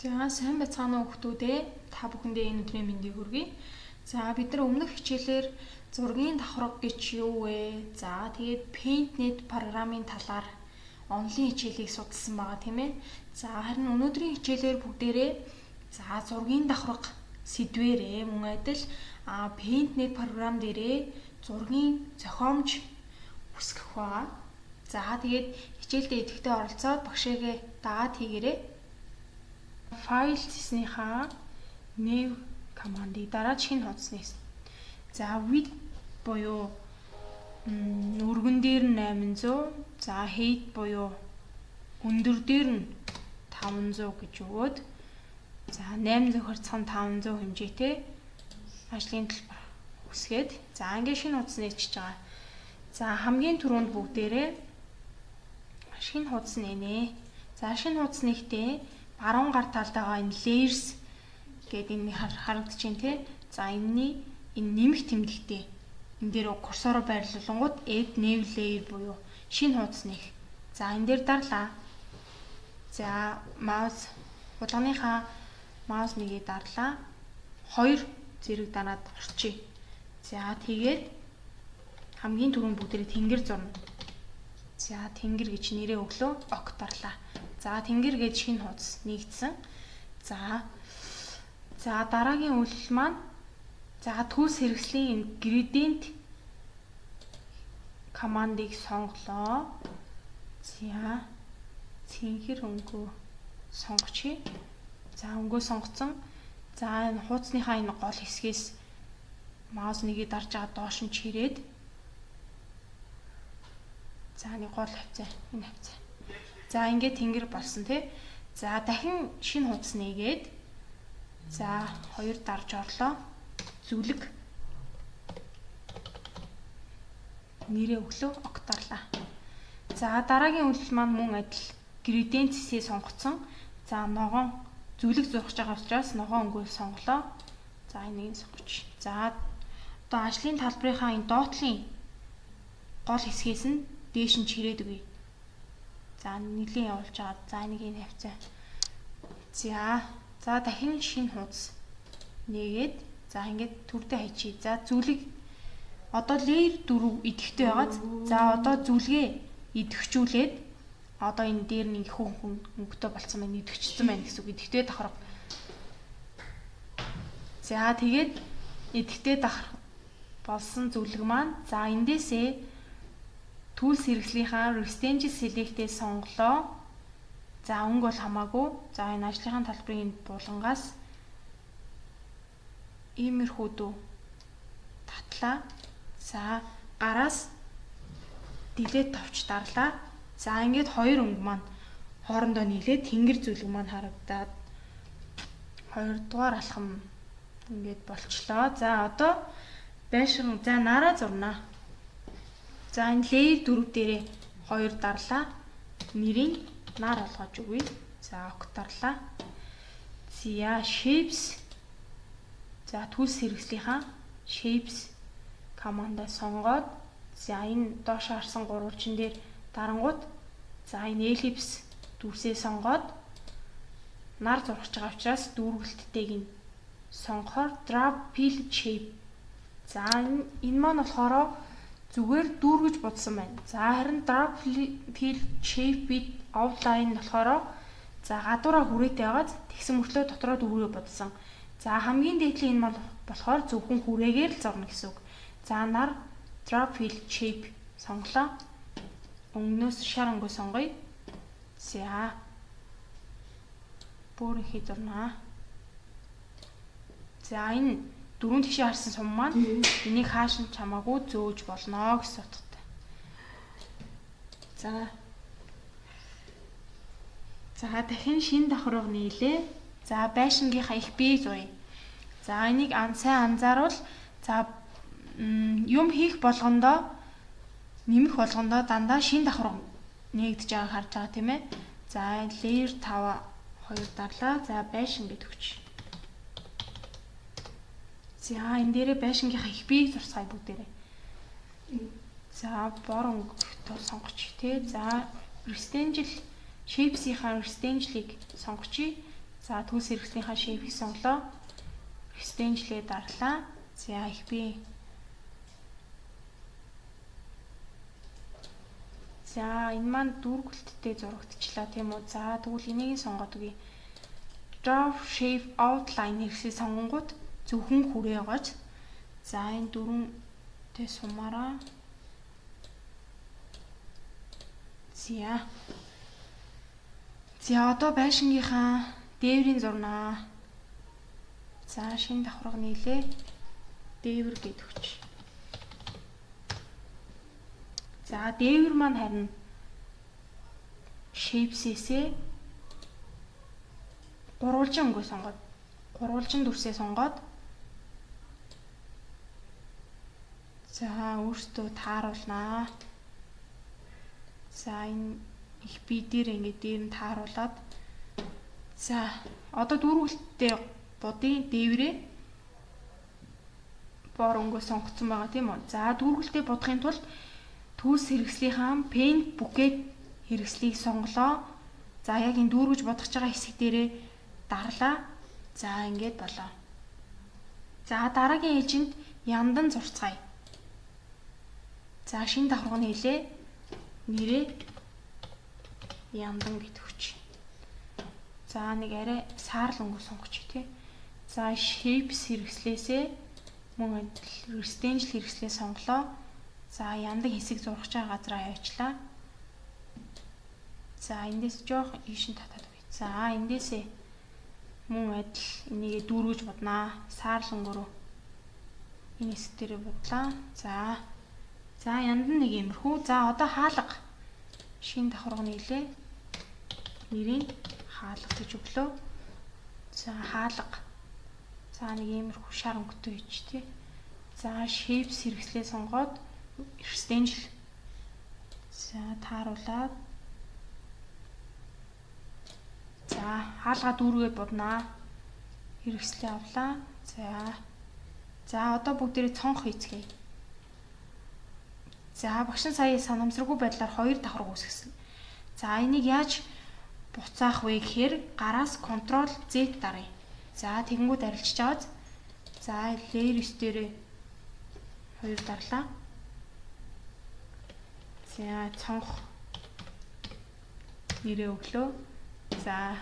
За сайн байцгаана уу хүүхдүүдээ. Та бүхэндээ энэ өдрийн мэндийг хүргэе. За бид нар өмнөх хичээлээр зургийн давхарга гэж юу вэ? За тэгээд PaintNet програмын талаар онлын хичээлийг судалсан байгаа тийм ээ. За харин өнөөдрийн хичээлээр бүгдээрээ зургийн давхарга сэдвээрээ мөн адил PaintNet програм дээрээ зургийн зохиомж үсгэх байгаа. За тэгээд хичээлдээ идэвхтэй оролцоод багшаагээ дагаад хийгээрэй. Файл хийснийхаа new командыг дараад шинэ хуудасны. За width буюу өргөн дээр нь 800, за height буюу өндөр дээр нь 500 гэж өгөөд за 800 хурцхан 500 хэмжээтэй ажлын төлбөр үсгээд за ингээд шинэ хуудас нээчихэж байгаа. За хамгийн түрүүнд бүгдээрээ шинэ хуудас нэнэ. За шинэ хуудас нэхтээ баруун гар талд байгаа энэ layers гэдэг энэ харагдаж байна те. За энэ нэмэх тэмдэгтээ энэ дээр курсороо байрлуулангууд add new layer буюу шинэ хуудас нэх. За энэ дээр дарлаа. За маус хулганыхаа маус нэгийг дарлаа. 2 зэрэг данаад орчие. За тэгээд хамгийн түрүүнд бүгдээрээ тэнгэр зурна. За тэнгэр гэж нэрээ өглөө ок дарлаа. За тэнгэр гэж шинэ хуудас нэгдсэн. За дараагийн үйлдэл маань түүлс хэрэгслийн энэ gradient командыг сонголоо. За цэнхэр өнгөө сонгочихъя. За өнгөө сонгоцсон. За энэ хуудасныхаа энэ гол хэсгээс маус нэгийг дарж байгаа доош нь чирээд за нэг гол хавцаа энэ хавцаа. За ингээд тэнгэр болсон тий. За дахин шинэ хуудас нээгээд за 2 дарж орлоо. Зүлэг нэрээ өглөө ок дарлаа. За дараагийн үйлдэл маань мөн адил gradient-ийг сонгоцсон. За ногоон зүлэг зурхаж байгаа учраас ногоон өнгөө сонголоо. За энийг сонгоч. За одоо ажлын талбарынхаа энэ доотлын гол хэсгээс нь дээш нь чирээд өгье. За нэлийн явуулж байгаа. За энийг энэ хавцаа. За дахин шинэ хуудас нээгээд за ингээд төрдөө хайчий. За зүлэг одоо layer 4 идэвхтэй байгааз. За одоо зүлгээ идэвхжүүлээд одоо энэ дээр нэг их өнгөтэй болцсон байна. Идэвхжсэн байна гэсэн үг. Идэвхтэй давхарга. За тэгээд идэвхтэй давхарга болсон зүлэг маань за эндээсээ tools хэрэгслийнхаа rectangle select-ийг сонголоо. За өнгө бол хамаагүй. За энэ ажлынхаа талбарын булангаас иймэрхүү дүү татлаа. За гараас delete товч дарлаа. За ингээд 2 өнгө маань хоорондоо нийлээд тэнгэр зүлэг маань харагдаад 2 дугаар алхам ингээд болчлоо. За одоо байшин нараа зурнаа. За энэ layer 4 дээрээ 2 дарлаа. Нэрийг нар олгож өгье. За ок дарлаа. За shapes. За tools хэрэгслийнхаа shapes командаа сонгоод за энэ доош харсан гурвалжин дээр дарангууд за энэ ellipse дүрсээ сонгоод нар зурхаж байгаа учраас дүүргэлттэйг нь сонгохоор drop fill shape. За энэ маань болохоор зүгээр дүүргэж будсан байна. За харин drop fill shape with outline болохоор за гадуураа хүрээтэй байгааз тэгсэн мөртлөө дотроо дүүргээ будсан. За хамгийн дээдлийн энэ маань болохоор зөвхөн хүрээгээр л зурна гэсэн үг. За нар drop fill shape сонглоо. Өнгнөөс шар өнгөө сонгоё. За бүр их зурнаа. За энэ дөрөв тишээ харсан сум маань энийг хааш нь чамаагүй зөөж болно гэсэн утгатай. За дахин шинэ давхарга нийлээ. За байшингийнхаа их бие зуръя. За энийг сайн анзааруул. За юм хийх болгондоо нэмэх болгондоо дандаа шинэ давхарга нээгдэж байгааг харж байгаа тийм ээ. За layer 5 2 дарлаа. За байшин гэж өгч. За энэ дээрээ байшингийнхаа их биеийг зурсгая бүгдээрээ. За бор өнгөтэй сонгоч тий. За rectangle shapes-ийнхаа rectangle-ыг сонгочихъя. За төс хэрэгслийнхаа shape-ийг сонголоо. Extension-лээ дарлаа. За их би. За энэ маань дүүргэлттэй зурагдчихлаа тийм үү. За тэгвэл энийг сонгоод үгүй. Draw shape outline хэрэгсээ сонгонгууд зөвхөн хүрээ гож. За энэ дөрөнтэй сумаараа. За одоо байшингийнхаа дээврийн зурнаа. За шинэ давхарга нийлээ. Дээвэр гэд өгч. За дээвэр маань харин shapes-ээсээ гурвалжин өнгөө сонгоод, гурвалжин дүрсээ сонгоод за өөртөө тааруулнаа. За энэ их би дээр ингээд дээр нь тааруулаад за одоо дүүргэлттэй будын дээврээ бор өнгөө сонгоцсон байгаа тийм үү. За дүүргэлттэй будахын тулд төс хэрэгслийнхаа paint bucket хэрэгслийг сонголоо. За яг энэ дүүргэж бодож байгаа хэсэг дээрээ дарлаа. За ингээд болоо. За дараагийн ээлжинд яндан зурцгаая. За шинэ давхарга нийлээ. Нэрээ яндан гэдэг хүч. За нэг арай саарл өнгө сонгоч тий. За shapes хэрэгслээсээ мөн rectangle хэрэгслээ сонголоо. За яндан хэсэг зургаж байгаа газараа явуулчлаа. За эндээс жоох ийш нь татаад үгүй. За эндээсээ мөн адил энийг дүүргэж боднаа. Саарл өнгөөрөө энэ хэсэг дээрээ бодлаа. За яндан нэг иймэрхүү. За одоо хаалга. Шинэ давхарга нийлээ. Нэрийг хаалга гэж өглөө. За хаалга. За нэг иймэрхүү шар өнгөтэй хийж тий. За shapes хэрэгслээ сонгоод rectangle. За тааруулаад. За хаалгаа дүүргээд боднаа. Хэрэгслээ авлаа. За одоо бүгдээрээ цонх хийцгээе. За багш нь сая санамсаргүй байдлаар 2 давхарга үүсгэсэн. За энийг яаж буцаах вэ гэхээр гараас Ctrl Z даръя. За тэгэнгүүт арилжиж аваад за layers дээрээ 2 дарлаа. За цонх нэрээ өглөө. За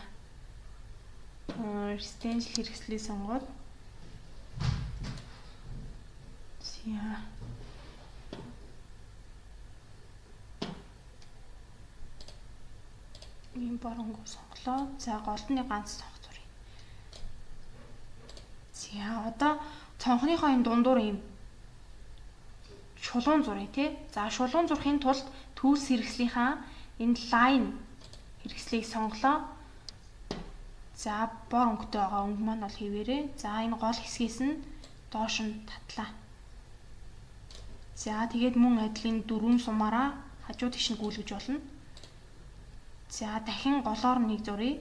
rectangle хэрэгслээ сонгоод ийм боронго сонголоо. За голдны ганц цонх зуръя. За одоо цонхныхоо энэ дундуур ийм шулуун зуръя тий. За шулуун зурхын тулд төс хэрэгслийнхаа энэ line хэрэгслийг сонголоо. За бор өнгөтэй байгаа өнгө маань бол хэвээрээ. За энэ гол хэсгээс нь доош нь татлаа. За тэгээд мөн адилын дөрвөн сумаараа хажуу тийш нь гүйлгэж болно. За дахин голоор нэг зуръя.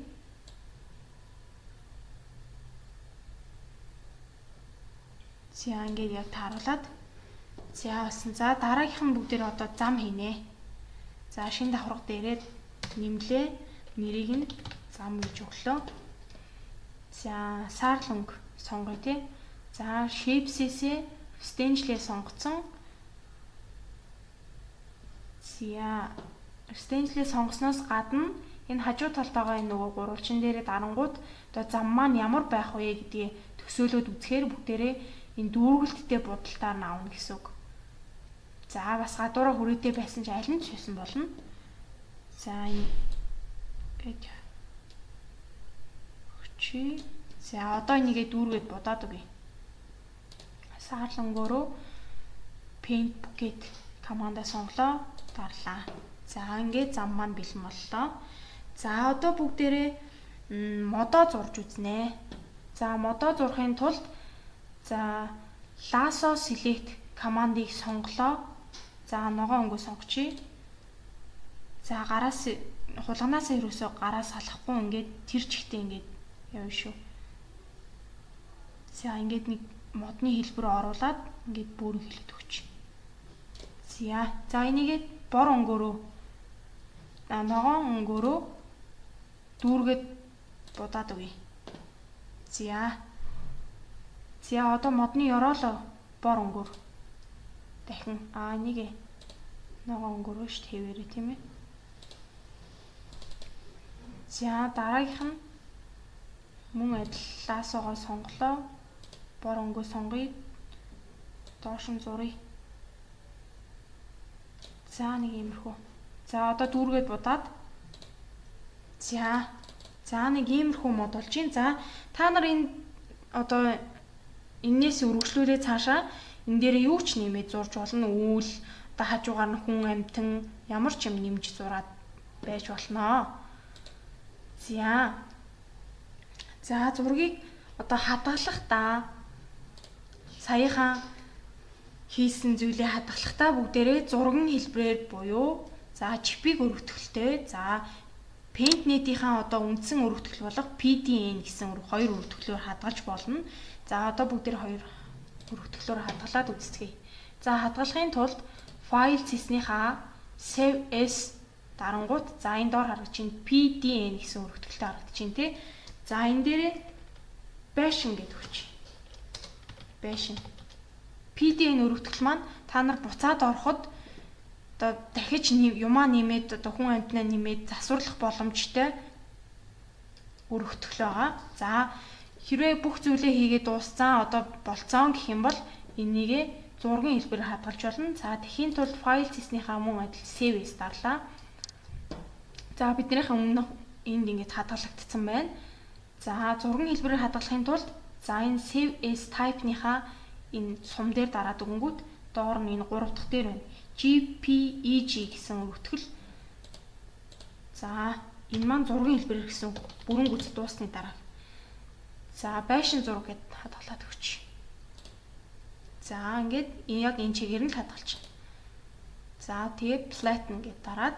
За ингээд яг тааруулаад за басан. За дараагийнх нь бүгдээр одоо зам хийнэ. За шинэ давхарга дээрээ нэмлээ. Нэрийг нь зам гэж өглөө. За саарл өнгө сонгоё тий. За shapes-ээсээ rectangle сонгоцсон. За rectangle сонгосноос гадна энэ хажуу талд байгаа энэ нөгөө гурвалжин дээрээ дарангууд одоо зам маань ямар байх вэ гэдгийг төсөөлөд үзэхээр бүгдээрээ энэ дүүргэлттэй будалтаар нь авна гэсэн үг. За бас гадуураа хүрээтэй байсан ч аль нь ч байсан болно. За энэ гэж өчи. За одоо энийгээ дүүргээд будаад өгье. Саарл өнгөөрөө paint bucket командаа сонглоо. Дарлаа. За ингээд зам маань бэлэн боллоо. За одоо бүгдээрээ модоо зурж үзнэ. За модоо зурхын тулд за lasso select командыг сонголоо. За ногоон өнгөө сонгочий. За гараас хулганаас ерөөсөө гараас салахгүй ингээд тэр чигтээ ингээд явна шүү. За ингээд нэг модны хэлбэр оруулаад ингээд бүрэн хэлээд өгч. За энийгээ бор өнгөөрөө ногоон өнгөөрөө дүүргээд будаад өгье. За. За одоо модны ёроолоо бор өнгөр. Дахин энийг ногоон өнгөрөө ш хэвээрээ тийм ээ. За дараагийнх нь мөн адиллаасоогоо сонголоо. Бор өнгөө сонгоё. Доош нь зуръя. За нэг иймэрхүү. За одоо дүүргээд будаад. За нэг иймэрхүү мод болж байна. За та нар энэ одоо энээс үргэлжлүүлээ цаашаа энэ дээр юу ч нэмээд зурж болно. Үүл, одоо хажуугаар нь хүн амьтан ямар ч юм нэмж зураад байж болно. За зургийг одоо хадгалахдаа саяхан хийсэн зүйлээ хадгалахдаа бүгдээрээ зурган хэлбэрээр буюу за чипийг өргөтгөлтэй. За PaintNet-ийнхаа одоо үндсэн өргөтгөл болох PDN гэсэн хоёр өргөтгөлөөр хадгалж болно. За одоо бүгдээр хоёр өргөтгөлөөр хадгалаад үздэцгээе. За хадгалахын тулд файл цэснийхаа Save as дарангуут за энэ доор харагдаж байна PDN гэсэн өргөтгөлтэй харагдаж байна тий. За энэ дээрээ Passion гэдэг хүч. Passion. PDN өргөтгөл маань та нар буцаад ороход одоо дахиж юмаа нэмээд одоо хүн амьтнаа нэмээд засварлах боломжтой өргөтгөл байгаа. За хэрвээ бүх зүйлээ хийгээд дууссан одоо болцсон гэх юм бол энийгээ зургийн хэлбэрээр хадгалж болно. За тэхийн тулд файл цэснийхаа мөн адил save as дарлаа. За биднийхээ өмнө энд ингэж хадгалагдсан байна. За зургийн хэлбэрээр хадгалахын тулд за энэ save as type-ныхаа энэ сум дээр дараад өгөнгүүт доор нь энэ 3 дахь дээр байна. JPEG гэсэн өргөтгөл. За энэ маань зургийн хэлбэрээр гэсэн бүрэн гүйцэд дуусны дараа. За байшин зураг гэдээ хадгалаад өгч. За ингээд яг энэ чигээр нь хадгалж. За тэгээд flatten гэдээ дараад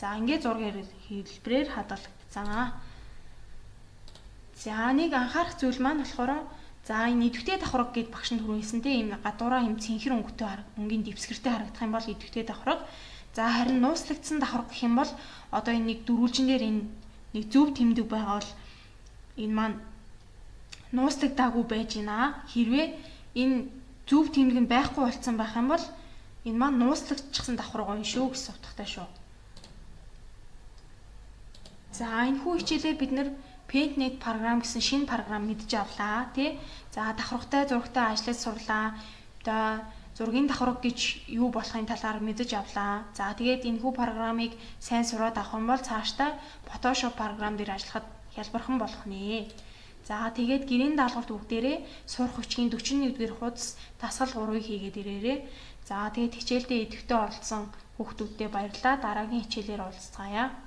за ингээд зургийн хэлбэрээр хадгалагдсан. За нэг анхаарах зүйл маань болохоор за энэ идэвхтэй давхарга гэд багш нь түрүү хэлсэн тийм ийм гадуураа ийм цэнхэр өнгөтэй өнгийн дэвсгэртэй харагдах юм бол идэвхтэй давхарга. За харин нууцлагдсан давхарга гэх юм бол одоо энэ нэг дөрвөлжин дээр энэ нэг зөв тэмдэг байгаа бол энэ маань нууцлагдаагүй байж байна. Хэрвээ энэ зөв тэмдэг нь байхгүй болцсон байх юм бол энэ маань нууцлагдчихсан давхарга юм шүү гэсэн утгатай шүү. За энэ хүү хичээлээр бид нэр PaintNet програм гэсэн шинэ програм мэдж авлаа тий. За давхаргатай зурагтай ажиллаж сурлаа. Одоо зургийн давхарга гэж юу болохын талаар мэдэж авлаа. За тэгээд энэ хүү програмыг сайн сураад авах юм бол цаашдаа Photoshop програм дээр ажиллахад хялбархан болох нэ. За тэгээд гэрийн даалгаварт бүгдээрээ сурах хүчгийн 41-р хуудас дасгал 3-ыг хийгээд ирээрээ. За тэгээд хичээлдээ идэвхтэй оролцсон хүүхдүүдтэй баярлалаа. Дараагийн хичээлээр уулзцаая.